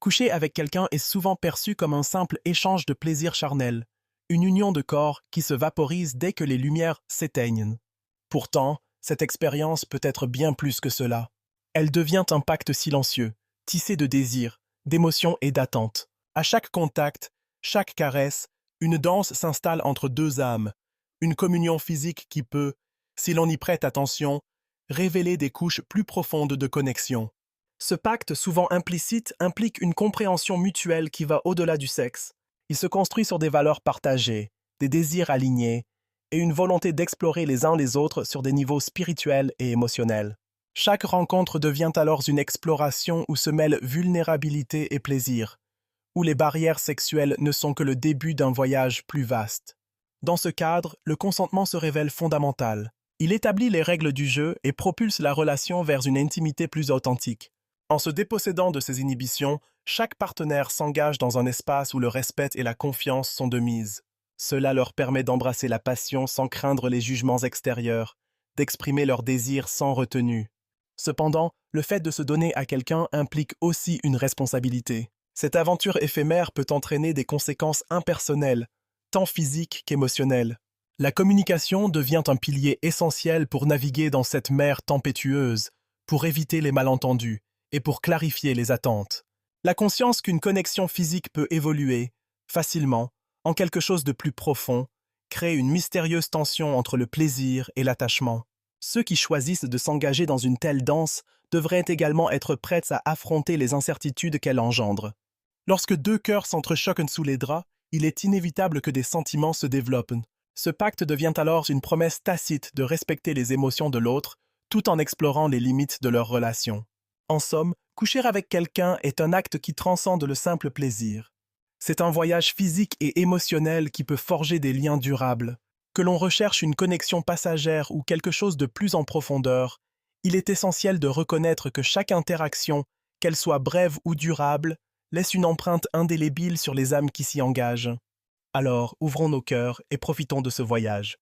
Coucher avec quelqu'un est souvent perçu comme un simple échange de plaisir charnel, une union de corps qui se vaporise dès que les lumières s'éteignent. Pourtant, cette expérience peut être bien plus que cela. Elle devient un pacte silencieux, tissé de désirs, d'émotions et d'attentes. À chaque contact, chaque caresse, une danse s'installe entre deux âmes, une communion physique qui peut, si l'on y prête attention, révéler des couches plus profondes de connexion. Ce pacte, souvent implicite, implique une compréhension mutuelle qui va au-delà du sexe. Il se construit sur des valeurs partagées, des désirs alignés et une volonté d'explorer les uns les autres sur des niveaux spirituels et émotionnels. Chaque rencontre devient alors une exploration où se mêlent vulnérabilité et plaisir, où les barrières sexuelles ne sont que le début d'un voyage plus vaste. Dans ce cadre, le consentement se révèle fondamental. Il établit les règles du jeu et propulse la relation vers une intimité plus authentique. En se dépossédant de ses inhibitions, chaque partenaire s'engage dans un espace où le respect et la confiance sont de mise. Cela leur permet d'embrasser la passion sans craindre les jugements extérieurs, d'exprimer leurs désirs sans retenue. Cependant, le fait de se donner à quelqu'un implique aussi une responsabilité. Cette aventure éphémère peut entraîner des conséquences impersonnelles, tant physiques qu'émotionnelles. La communication devient un pilier essentiel pour naviguer dans cette mer tempétueuse, pour éviter les malentendus et pour clarifier les attentes. La conscience qu'une connexion physique peut évoluer, facilement, en quelque chose de plus profond, crée une mystérieuse tension entre le plaisir et l'attachement. Ceux qui choisissent de s'engager dans une telle danse devraient également être prêts à affronter les incertitudes qu'elle engendre. Lorsque deux cœurs s'entrechoquent sous les draps, il est inévitable que des sentiments se développent. Ce pacte devient alors une promesse tacite de respecter les émotions de l'autre, tout en explorant les limites de leur relation. En somme, coucher avec quelqu'un est un acte qui transcende le simple plaisir. C'est un voyage physique et émotionnel qui peut forger des liens durables. Que l'on recherche une connexion passagère ou quelque chose de plus en profondeur, il est essentiel de reconnaître que chaque interaction, qu'elle soit brève ou durable, laisse une empreinte indélébile sur les âmes qui s'y engagent. Alors, ouvrons nos cœurs et profitons de ce voyage.